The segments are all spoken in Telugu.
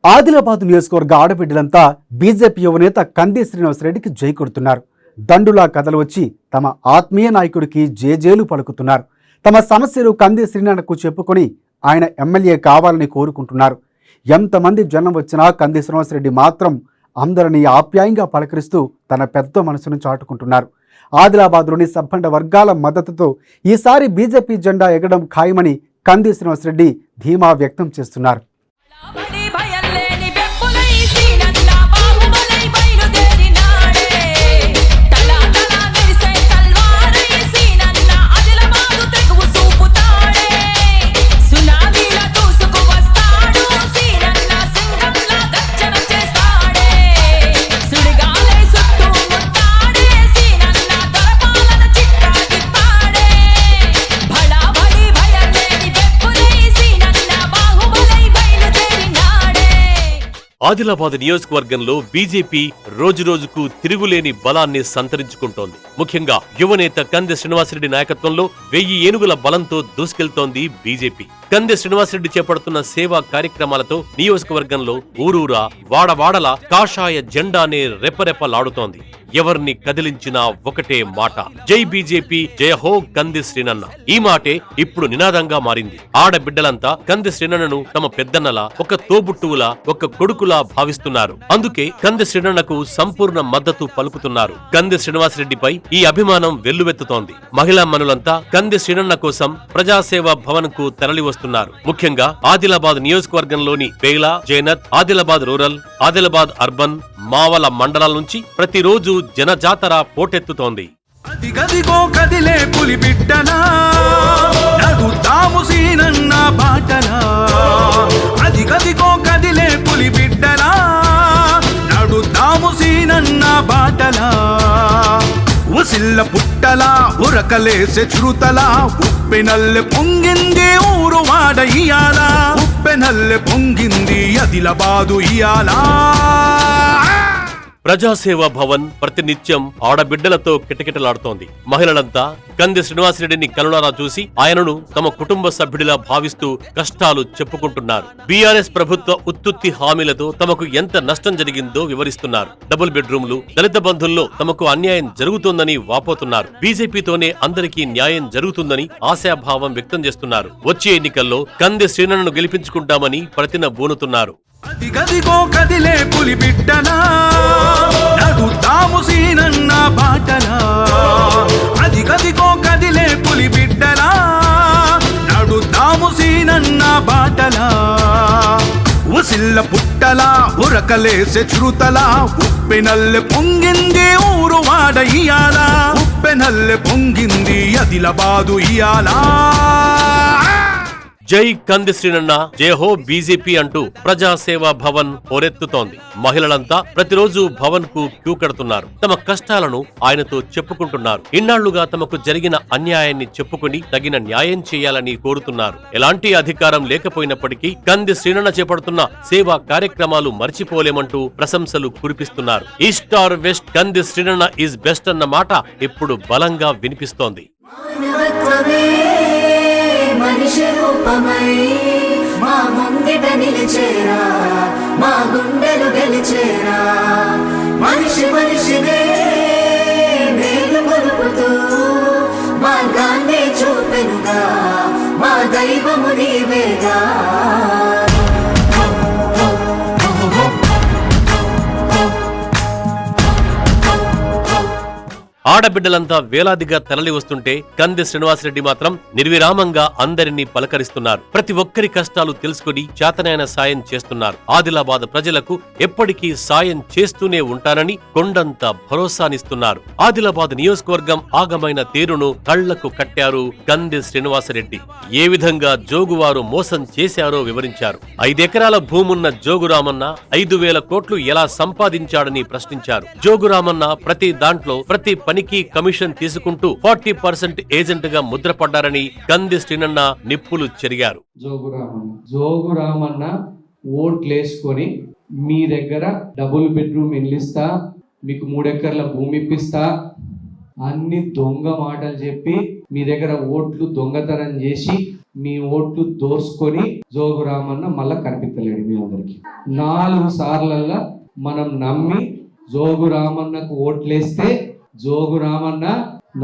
ఆదిలాబాద్ నియోజకవర్గ ఆడబిడ్డలంతా బీజేపీ యువనేత కంది శ్రీనివాసరెడ్డికి జై కొడుతున్నారు. దండులా కథలు వచ్చి తమ ఆత్మీయ నాయకుడికి జేజేలు పలుకుతున్నారు. తమ సమస్యలు కంది శ్రీనాన్నకు చెప్పుకొని ఆయన ఎమ్మెల్యే కావాలని కోరుకుంటున్నారు. ఎంతమంది జనం వచ్చినా కంది శ్రీనివాసరెడ్డి మాత్రం అందరినీ ఆప్యాయంగా పలకరిస్తూ తన పెద్ద మనసును చాటుకుంటున్నారు. ఆదిలాబాద్లోని సబ్బండ వర్గాల మద్దతుతో ఈసారి బీజేపీ జెండా ఎగడం ఖాయమని కంది శ్రీనివాసరెడ్డి ధీమా వ్యక్తం చేస్తున్నారు. ఆదిలాబాద్ నియోజకవర్గంలో బీజేపీ రోజురోజుకు తిరుగులేని బలాన్ని సంతరించుకుంటోంది. ముఖ్యంగా యువనేత కంది శ్రీనివాసరెడ్డి నాయకత్వంలో 1000 ఏనుగుల బలంతో దూసుకెళ్తోంది బీజేపీ. కంది శ్రీనివాసరెడ్డి చేపడుతున్న సేవా కార్యక్రమాలతో నియోజకవర్గంలో ఊరూరా వాడవాడల కాషాయ జెండానే రెపరెపలాడుతోంది. ఎవరిని కదిలించినా ఒకటే మాట, జై బీజేపీ, జయ హో కంది శ్రీనన్న. ఈ మాటే ఇప్పుడు నినాదంగా మారింది. ఆడబిడ్డలంతా కంది శ్రీనన్నను తమ పెద్దన్నలా, ఒక తోబుట్టువులా, ఒక కొడుకులా భావిస్తున్నారు. అందుకే కంది శ్రీనన్నకు సంపూర్ణ మద్దతు పలుకుతున్నారు. కంది శ్రీనివాసరెడ్డిపై ఈ అభిమానం వెల్లువెత్తుతోంది. మహిళా మనులంతా కంది శ్రీనన్న కోసం ప్రజాసేవా భవన్ కు తరలి వస్తున్నారు. ముఖ్యంగా ఆదిలాబాద్ నియోజకవర్గంలోని బేలా, జైనత్, ఆదిలాబాద్ రూరల్, ఆదిలాబాద్ అర్బన్, మావల మండలాల నుంచి ప్రతిరోజు జనజాతర పోటెత్తుతోంది. అదిగదిగో కదిలే పులి బిడ్డనా, నడుతాము సీనన్న బాటనా. అదిగదిగో కదిలే పులి బిడ్డనా, నడుతాము సీనన్న బాటనా. ఉసిల్ల పుట్టలా ఉరకలేసే చురుతలా, ఉప్పెనల్లె పొంగింది ఊరు వాడ ఇయాలా. ఉప్పెనల్లె పొంగింది ఆదిలాబాదు ఇయాలా. ప్రజాసేవా భవన్ ప్రతినిత్యం ఆడబిడ్డలతో కిటకిటలాడుతోంది. మహిళలంతా కంది శ్రీనివాసరెడ్డిని కనులారా చూసి ఆయనను తమ కుటుంబ సభ్యుడిలా భావిస్తూ కష్టాలు చెప్పుకుంటున్నారు. బీఆర్ఎస్ ప్రభుత్వ ఉత్తుత్తి హామీలతో తమకు ఎంత నష్టం జరిగిందో వివరిస్తున్నారు. డబుల్ బెడ్రూమ్లు, దళిత బంధుల్లో తమకు అన్యాయం జరుగుతోందని వాపోతున్నారు. బీజేపీతోనే అందరికీ న్యాయం జరుగుతుందని ఆశాభావం వ్యక్తం చేస్తున్నారు. వచ్చే ఎన్నికల్లో కంది శ్రీనన్నను గెలిపించుకుంటామని ప్రతినబూనుతున్నారు. అదిగదిగో కదిలే పులి బిడ్డనా, నడుతాము సీనన్న బాటనా. అదిగదిగో కదిలే పులి బిడ్డనా, నడుతాము సీనన్న బాటనా. ఉసిల్ల పుట్టలా ఉరకలేసే చురుతలా, ఉప్పెనల్లె పొంగింది ఊరు వాడ ఇయాలా. ఉప్పెనల్లె పొంగింది ఆదిలాబాదు ఇయాలా. జై కంది శ్రీనన్న, జయ హో బీజేపీ అంటూ ప్రజాసేవా భవన్ హోరెత్తుతోంది. మహిళలంతా ప్రతిరోజు భవన్ కు క్యూ కడుతున్నారు. తమ కష్టాలను ఆయనతో చెప్పుకుంటున్నారు. ఇన్నాళ్లుగా తమకు జరిగిన అన్యాయాన్ని చెప్పుకుని తగిన న్యాయం చేయాలని కోరుతున్నారు. ఎలాంటి అధికారం లేకపోయినప్పటికీ కంది శ్రీనన్న చేపడుతున్న సేవా కార్యక్రమాలు మర్చిపోలేమంటూ ప్రశంసలు కురిపిస్తున్నారు. ఈస్ట్ ఆర్ వెస్ట్, కంది శ్రీనన్న ఈజ్ బెస్ట్ అన్న మాట ఇప్పుడు బలంగా వినిపిస్తోంది. మనిషి రూపమై మా ముంగిట నిలిచేరా, మా గుండెలు గెలిచేరా. మనిషి మనిషినే మేలు కొలుపుతూ మార్గాన్ని చూపెనుగా, మా దైవము నీవేగా. ఆడబిడ్డలంతా వేలాదిగా తరలి వస్తుంటే కంది శ్రీనివాసరెడ్డి మాత్రం నిర్విరామంగా అందరినీ పలకరిస్తున్నారు. ప్రతి ఒక్కరి కష్టాలు తెలుసుకుని చేతనైన సాయం చేస్తున్నారు. ఆదిలాబాద్ ప్రజలకు ఎప్పటికీ సాయం చేస్తూనే ఉంటానని కొండంత భరోసానిస్తున్నారు. ఆదిలాబాద్ నియోజకవర్గం ఆగమైన తీరును కళ్లకు కట్టారు కంది శ్రీనివాసరెడ్డి. ఏ విధంగా జోగువారు మోసం చేశారో వివరించారు. 5 ఎకరాల భూమున్న జోగురామన్న 5,000 కోట్లు ఎలా సంపాదించాడని ప్రశ్నించారు. జోగురామన్న ప్రతి దాంట్లో ప్రతి పనికి కమిషన్ తీసుకుంటూ 40% ఏజెంట్ గా ముద్రపడ్డారని కంది శ్రీనన్న నిప్పులు చెరిగారు. జోగురామన్న ఓట్లేసుకొని మీ దగ్గర డబుల్ బెడ్రూమ్ ఇల్లు ఇస్తా, మీకు 3 ఎకర్ల భూమి ఇప్పిస్తా, అన్ని దొంగ మాటలు చెప్పి మీ దగ్గర ఓట్లు దొంగతనం చేసి మీ ఓట్లు దోసుకొని జోగు రామన్న మళ్ళా కనిపించలేడు మీ అందరికి. 4 సార్లల్లా మనం నమ్మి జోగు రామన్నకు ఓట్లేస్తే జోగు రామన్న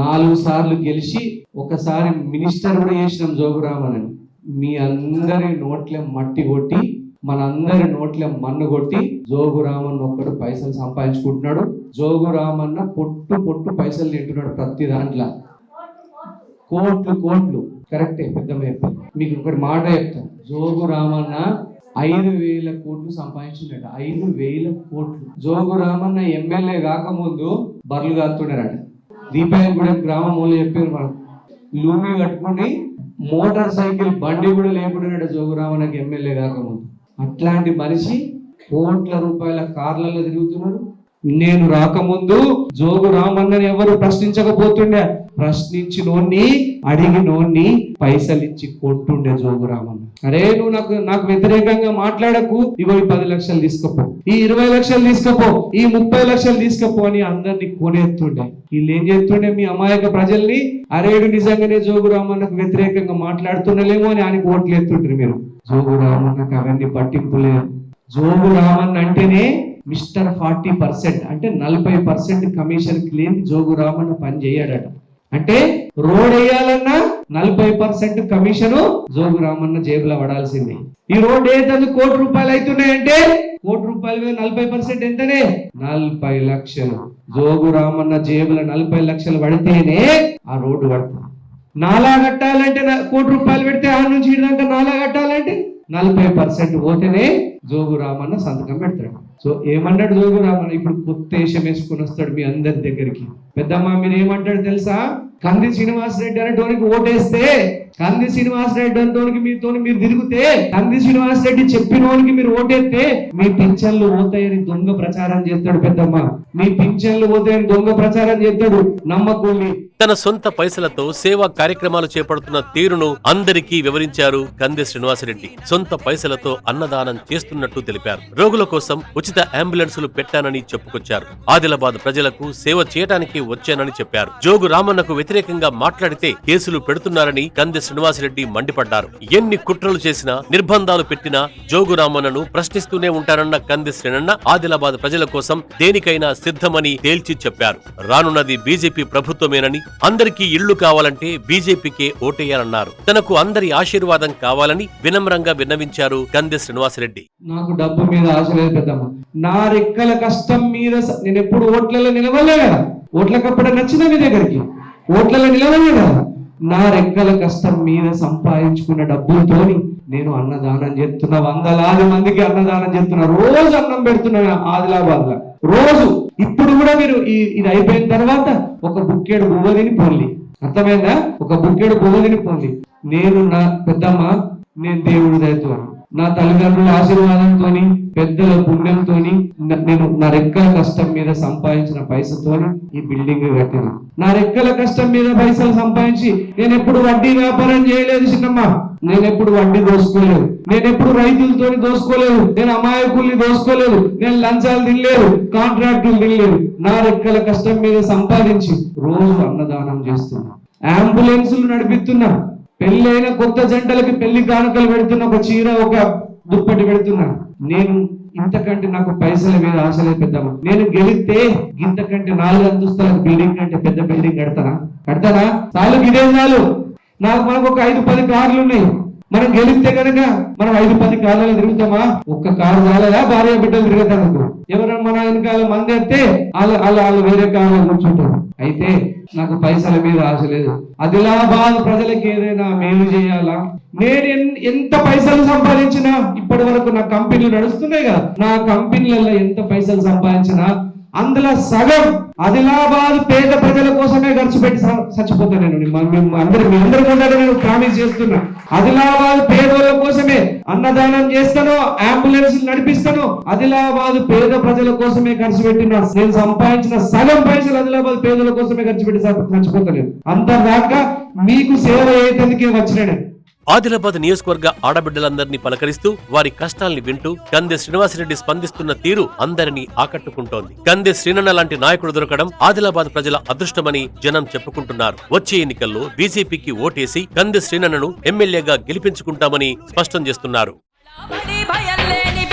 4 సార్లు గెలిచి ఒకసారి మినిస్టర్ కూడా చేసినాం జోగు రామన్నని. మీ అందరి నోట్ల మట్టి కొట్టి మనందరి నోట్ల మన్ను కొట్టి జోగు రామన్న ఒక్కడు పైసలు సంపాదించుకుంటున్నాడు. జోగు రామన్న పొట్టు పైసలు తింటున్నాడు ప్రతి దాంట్లో. కోట్లు కరెక్టే పెద్దమ్మ చెప్పారు. మీకు ఒకటి మాట చెప్తాను, జోగు రామన్న 5,000 కోట్లు సంపాదించిందట. 5,000 కోట్లు. జోగు రామన్న ఎమ్మెల్యే కాకముందు బర్రెలు కాస్తున్నారట. దీపాయగూడెం గ్రామం వాళ్ళు చెప్పారు, మనం లూమి కట్టుకుని మోటార్ సైకిల్ బండి కూడా లేకుండా జోగు రామన్నకి ఎమ్మెల్యే కాకముందు. అట్లాంటి మనిషి కోట్ల రూపాయల కార్లలో తిరుగుతున్నారు. నేను రాకముందు జోగు రామన్నని ఎవరు ప్రశ్నించకపోతుండే, ప్రశ్నించినోన్ని అడిగినోన్ని పైసలు ఇచ్చి కొట్టుండే జోగు రామన్న. అరే నువ్వు నాకు వ్యతిరేకంగా మాట్లాడకు, ఇగో 10 లక్షలు తీసుకపో, ఈ 20 లక్షలు తీసుకపో, ఈ 30 లక్షలు తీసుకపో అని అందరినీ కొనేస్తుండే. వీళ్ళు ఏం చేస్తుండే, మీ అమాయక ప్రజల్ని అరేడు నిజంగానే జోగు రామన్నకు వ్యతిరేకంగా మాట్లాడుతుండలేమో అని ఆయనకు ఓట్లు ఎత్తుండ్రు మీరు. జోగు రామన్నకు అవన్నీ పట్టింపు లేదు. జోగు రామన్న అంటేనే మిస్టర్ 40%, అంటే 40% కమిషన్ లేని జోగు రామన్న పని చేయడట. అంటే రోడ్ వేయాలన్నా 40% కమిషన్ జోగు రామన్న జేబులో పడాల్సింది. ఈ రోడ్ వేసేందుకు ₹1,00,00,000 అవుతున్నాయంటే ₹1,00,00,000 మీద 40% ఎంతనే 40 లక్షలు. జోగు రామన్న జేబులో 40 లక్షలు పడితేనే ఆ రోడ్డు పడుతుంది. నాలా కట్టాలంటే ₹1,00,00,000 పెడితే ఆ నుంచి ఇదాకా నాలా కట్టాలంటే 40% పోతేనే జోగు రామన్న సంతకం పెడతాడు. సో ఏమన్నాడు జోగు రామన్న, ఇప్పుడు కొత్త వేషం వేసుకుని వస్తాడు మీ అందరి దగ్గరికి. పెద్దమ్మ మీరు ఏమంటాడు తెలుసా, కంది శ్రీనివాసరెడ్డి అనేటోనికి ఓటేస్తే, కంది శ్రీనివాసరెడ్డి అనేటోనికి మీరు తిరిగితే, కంది శ్రీనివాసరెడ్డి చెప్పినోనికి మీరు ఓటేస్తే మీ పింఛన్లు పోతాయని దొంగ ప్రచారం చేస్తాడు. పెద్దమ్మ మీ పింఛన్లు పోతాయని దొంగ ప్రచారం చేస్తాడు. నమ్మకూలి తన సొంత పైసలతో సేవా కార్యక్రమాలు చేపడుతున్న తీరును అందరికీ వివరించారు కంది శ్రీనివాసరెడ్డి. సొంత పైసలతో అన్నదానం చేస్తున్నట్టు తెలిపారు. రోగుల కోసం ఉచిత అంబులెన్సులు పెట్టానని చెప్పుకొచ్చారు. ఆదిలాబాద్ ప్రజలకు సేవ చేయడానికి వచ్చానని చెప్పారు. జోగు రామన్నకు వ్యతిరేకంగా మాట్లాడితే కేసులు పెడుతున్నారని కంది శ్రీనివాసరెడ్డి మండిపడ్డారు. ఎన్ని కుట్రలు చేసినా, నిర్బంధాలు పెట్టినా జోగు రామన్నను ప్రశ్నిస్తూనే ఉంటారన్న కంది శ్రీనన్న ఆదిలాబాద్ ప్రజల కోసం దేనికైనా సిద్ధమని తేల్చి చెప్పారు. రానున్నది బీజేపీ ప్రభుత్వమేనని, అందరికీ ఇళ్లు కావాలంటే బీజేపీకే ఓటేయాలన్నారు. తనకు అందరి ఆశీర్వాదం కావాలని వినమ్రంగా విన్నవించారు కంది శ్రీనివాసరెడ్డి. నాకు డబ్బు మీద ఆశ లేదు పెద్దమ్మ, నా రెక్కల కష్టం మీద నేను ఎప్పుడు ఓట్లలో నిలవలే కదా. ఓట్లకప్పుడు నచ్చిన మీ దగ్గరికి ఓట్లలో నిలవలే కదా. నా రెక్కల కష్టం మీద సంపాదించుకున్న డబ్బులతోని నేను అన్నదానం చేస్తున్నా. 100,000 మందికి అన్నదానం చేస్తున్నా. రోజు అన్నం పెడుతున్నా ఆదిలాబాద్ లో రోజు. ఇప్పుడు కూడా మీరు ఇది అయిపోయిన తర్వాత ఒక బుక్కెడు బువ్వ తిని పోండి. అర్థమైందా? ఒక బుక్కెడు బువ్వ తిని పోండి. నేను నా పెద్దమ్మ, నేను దేవుడి దయతో, నా తల్లిదండ్రుల ఆశీర్వాదంతో, పెద్దల పుణ్యంతో, నేను నా రెక్కల కష్టం మీద సంపాదించిన పైసతో ఈ బిల్డింగ్ కట్టిన. నా రెక్కల కష్టం మీద పైసలు సంపాదించి నేను ఎప్పుడు వడ్డీ వ్యాపారం చేయలేదు చిన్నమ్మ. నేను ఎప్పుడు వడ్డీ దోసుకోలేదు, నేను ఎప్పుడు రైతులతో దోసుకోలేదు, నేను అమాయకుల్ని దోసుకోలేదు, నేను లంచాలు తినలేదు, కాంట్రాక్టులు తినలేదు. నా రెక్కల కష్టం మీద సంపాదించి రోజు అన్నదానం చేస్తున్నా, అంబులెన్సులు నడిపిస్తున్నా, పెళ్ళైన కొత్త జంటలకి పెళ్లి కానుకలు పెడుతున్నా, ఒక చీర ఒక దుప్పటి పెడుతున్నా. నేను ఇంతకంటే నాకు పైసల మీద ఆశలే పెద్దమ్మ. నేను గెలిస్తే ఇంతకంటే 4 అంతస్తుల బిల్డింగ్ కంటే పెద్ద బిల్డింగ్ కడతానా? చాలు, ఇదే చాలు. మనకు ఒక 5-10 కార్లు ఉన్నాయి. మనం గెలిస్తే కనుక మనం 5-10 కార్లలో తిరుగుతామా? ఒక్క కారు చాలదా భార్య బిడ్డలు తిరుగుతారు. ఎవరైనా మన వెనకాల మంది అయితే వాళ్ళు వేరే కారులో కూర్చుంటారు. అయితే నాకు పైసల మీద ఆశ లేదు. ఆదిలాబాద్ ప్రజలకి ఏదైనా మేలు చేయాలా? నేను ఎంత పైసలు సంపాదించినా, ఇప్పటి వరకు నా కంపెనీలు నడుస్తున్నాయి కదా, నా కంపెనీలలో ఎంత పైసలు సంపాదించినా అందులో సగం ఆదిలాబాద్ పేద ప్రజల కోసమే ఖర్చు పెట్టి చచ్చిపోతాను. మీ అందరి కూడా నేను ప్రామిస్ చేస్తున్నా. ఆదిలాబాద్ పేదోళ్ళ కోసమే అన్నదానం చేస్తాను, అంబులెన్స్ నడిపిస్తాను. ఆదిలాబాద్ పేద ప్రజల కోసమే ఖర్చు పెట్టిన నేను సంపాదించిన సగం పైసలు ఆదిలాబాద్ పేదల కోసమే ఖర్చు పెట్టి చచ్చిపోతాను. అంతదాకా మీకు సేవ అయ్యేందుకే వచ్చినాడు. ఆదిలాబాద్ నియోజకవర్గ ఆడబిడ్డలందరినీ పలకరిస్తూ వారి కష్టాల్ని వింటూ కందె శ్రీనివాసరెడ్డి స్పందిస్తున్న తీరు అందరినీ ఆకట్టుకుంటోంది. కందె శ్రీనన్న లాంటి నాయకుడు దొరకడం ఆదిలాబాద్ ప్రజల అదృష్టమని జనం చెప్పుకుంటున్నారు. వచ్చే ఎన్నికల్లో బీజేపీకి ఓటేసి కందె శ్రీనన్నను ఎమ్మెల్యేగా గెలిపించుకుంటామని స్పష్టం చేస్తున్నారు. భయం లేని